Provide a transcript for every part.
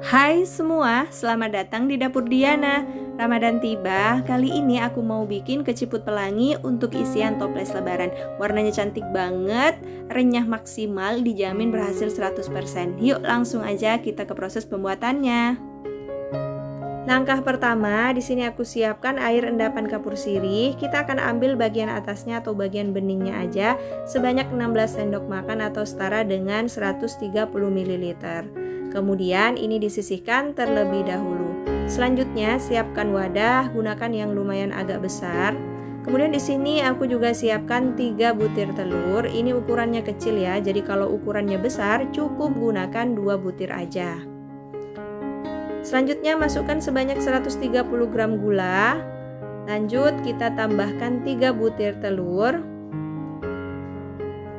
Hai semua, selamat datang di Dapur Diana. Ramadan tiba, kali ini aku mau bikin keciput pelangi untuk isian toples lebaran. Warnanya cantik banget, renyah maksimal, dijamin berhasil 100%. Yuk langsung aja kita ke proses pembuatannya. Langkah pertama, di sini aku siapkan air endapan kapur sirih. Kita akan ambil bagian atasnya atau bagian beningnya aja sebanyak 16 sendok makan atau setara dengan 130 ml. Kemudian ini disisihkan terlebih dahulu. Selanjutnya siapkan wadah, gunakan yang lumayan agak besar. Kemudian di sini aku juga siapkan 3 butir telur. Ini ukurannya kecil ya. Jadi kalau ukurannya besar cukup gunakan 2 butir aja. Selanjutnya masukkan sebanyak 130 gram gula. Lanjut kita tambahkan 3 butir telur.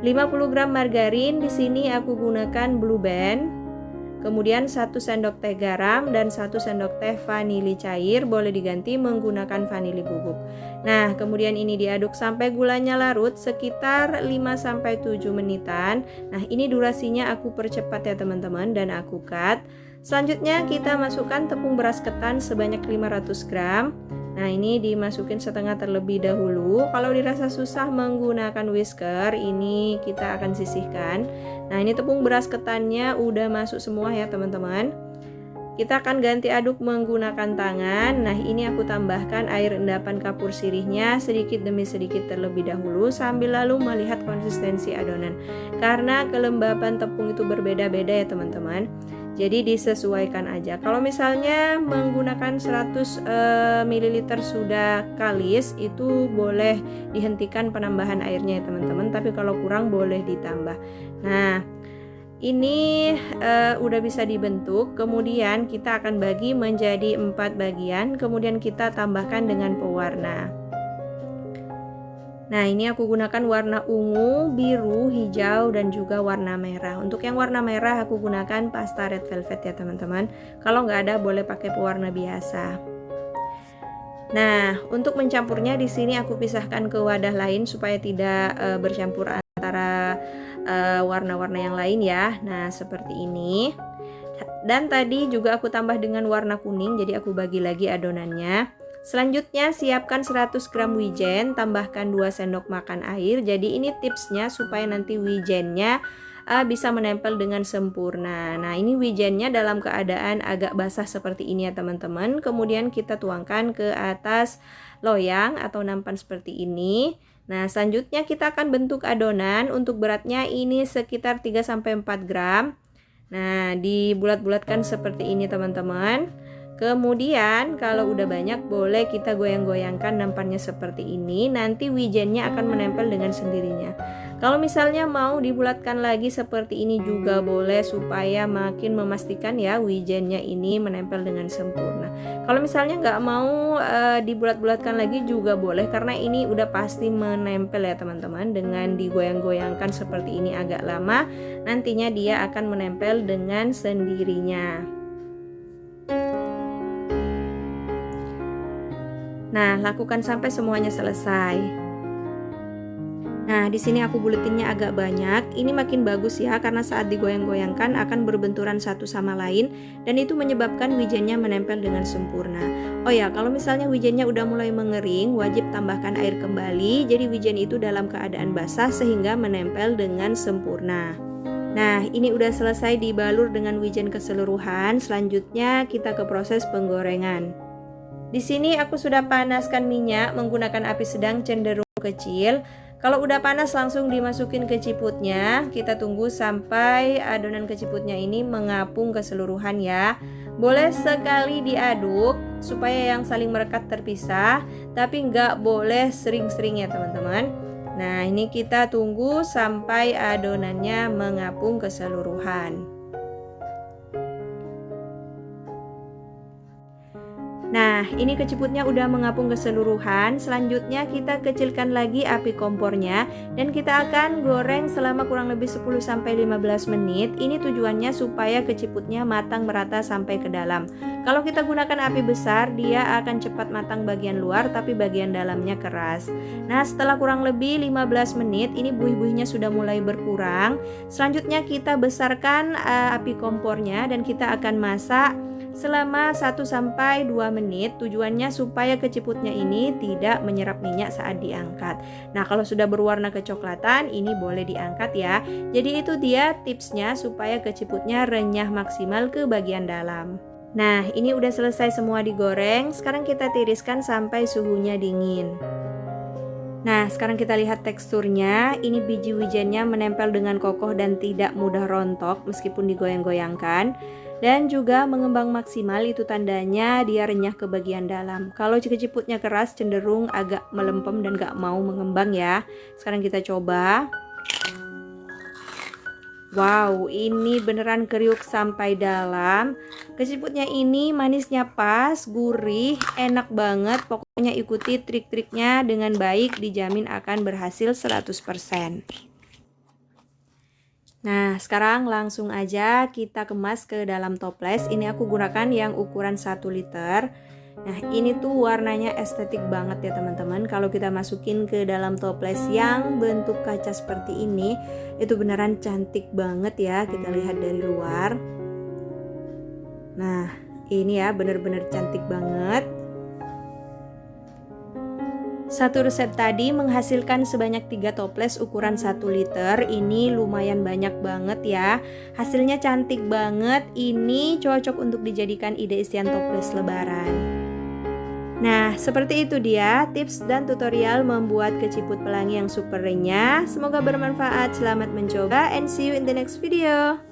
50 gram margarin, di sini aku gunakan Blue Band. Kemudian 1 sendok teh garam dan 1 sendok teh vanili cair, boleh diganti menggunakan vanili bubuk. Nah, kemudian ini diaduk sampai gulanya larut sekitar 5-7 menitan. Nah, ini durasinya aku percepat ya teman-teman dan aku cut. Selanjutnya kita masukkan tepung beras ketan sebanyak 500 gram. Nah, ini dimasukin setengah terlebih dahulu. Kalau dirasa susah menggunakan whisker, ini kita akan sisihkan. Nah, ini tepung beras ketannya udah masuk semua ya teman-teman. Kita akan ganti aduk menggunakan tangan. Nah, ini aku tambahkan air endapan kapur sirihnya sedikit demi sedikit terlebih dahulu sambil lalu melihat konsistensi adonan. Karena kelembapan tepung itu berbeda-beda ya teman-teman. Jadi disesuaikan aja. Kalau misalnya menggunakan 100 ml sudah kalis, itu boleh dihentikan penambahan airnya ya teman-teman. Tapi kalau kurang boleh ditambah. Nah, ini udah bisa dibentuk. Kemudian kita akan bagi menjadi 4 bagian. Kemudian kita tambahkan dengan pewarna. Nah, ini aku gunakan warna ungu, biru, hijau, dan juga warna merah. Untuk yang warna merah aku gunakan pasta red velvet ya teman-teman. Kalau nggak ada boleh pakai pewarna biasa. Nah, untuk mencampurnya di sini aku pisahkan ke wadah lain supaya tidak bercampur antara warna-warna yang lain ya. Nah, seperti ini. Dan tadi juga aku tambah dengan warna kuning, jadi aku bagi lagi adonannya. Selanjutnya siapkan 100 gram wijen, tambahkan 2 sendok makan air. Jadi ini tipsnya supaya nanti wijennya bisa menempel dengan sempurna. Nah, ini wijennya dalam keadaan agak basah seperti ini ya teman-teman. Kemudian kita tuangkan ke atas loyang atau nampan seperti ini. Nah, selanjutnya kita akan bentuk adonan. Untuk beratnya ini sekitar 3-4 gram. Nah, dibulat-bulatkan seperti ini teman-teman. Kemudian kalau udah banyak boleh kita goyang-goyangkan nampannya seperti ini. Nanti wijennya akan menempel dengan sendirinya. Kalau misalnya mau dibulatkan lagi seperti ini juga boleh supaya makin memastikan ya wijennya ini menempel dengan sempurna. Kalau misalnya nggak mau dibulat-bulatkan lagi juga boleh karena ini udah pasti menempel ya teman-teman. Dengan digoyang-goyangkan seperti ini agak lama, nantinya dia akan menempel dengan sendirinya. Nah, lakukan sampai semuanya selesai. Nah, di sini aku buletinnya agak banyak. Ini makin bagus ya karena saat digoyang-goyangkan akan berbenturan satu sama lain dan itu menyebabkan wijennya menempel dengan sempurna. Oh ya, kalau misalnya wijennya udah mulai mengering, wajib tambahkan air kembali. Jadi wijen itu dalam keadaan basah sehingga menempel dengan sempurna. Nah, ini udah selesai dibalur dengan wijen keseluruhan. Selanjutnya kita ke proses penggorengan. Di sini aku sudah panaskan minyak menggunakan api sedang cenderung kecil. Kalau udah panas langsung dimasukin ke ciputnya. Kita tunggu sampai adonan keciputnya ini mengapung keseluruhan ya. Boleh sekali diaduk supaya yang saling merekat terpisah, tapi nggak boleh sering-sering ya teman-teman. Nah, ini kita tunggu sampai adonannya mengapung keseluruhan. Nah, ini keciputnya udah mengapung keseluruhan. Selanjutnya kita kecilkan lagi api kompornya dan kita akan goreng selama kurang lebih 10-15 menit. Ini tujuannya supaya keciputnya matang merata sampai ke dalam. Kalau kita gunakan api besar, dia akan cepat matang bagian luar tapi bagian dalamnya keras. Nah, setelah kurang lebih 15 menit, ini buih-buihnya sudah mulai berkurang. Selanjutnya kita besarkan api kompornya dan kita akan masak selama 1-2 menit. Tujuannya supaya keciputnya ini tidak menyerap minyak saat diangkat. Nah, kalau sudah berwarna kecoklatan, ini boleh diangkat ya. Jadi itu dia tipsnya supaya keciputnya renyah maksimal ke bagian dalam. Nah, ini udah selesai semua digoreng. Sekarang kita tiriskan sampai suhunya dingin. Nah, sekarang kita lihat teksturnya. Ini biji wijennya menempel dengan kokoh dan tidak mudah rontok meskipun digoyang-goyangkan. Dan juga mengembang maksimal, itu tandanya dia renyah ke bagian dalam. Kalau keciputnya keras cenderung agak melempem dan gak mau mengembang ya. Sekarang kita coba. Wow, ini beneran kriuk sampai dalam. Keciputnya ini manisnya pas, gurih, enak banget. Pokoknya ikuti trik-triknya dengan baik, dijamin akan berhasil 100%. Nah, sekarang langsung aja kita kemas ke dalam toples. Ini aku gunakan yang ukuran 1 liter. Nah, ini tuh warnanya estetik banget ya teman-teman. Kalau kita masukin ke dalam toples yang bentuk kaca seperti ini, itu beneran cantik banget ya. Kita lihat dari luar. Nah, ini ya bener-bener cantik banget. Satu resep tadi menghasilkan sebanyak 3 toples ukuran 1 liter. Ini lumayan banyak banget ya. Hasilnya cantik banget. Ini cocok untuk dijadikan ide isian toples lebaran. Nah, seperti itu dia tips dan tutorial membuat keciput pelangi yang super renyah. Semoga bermanfaat. Selamat mencoba and see you in the next video.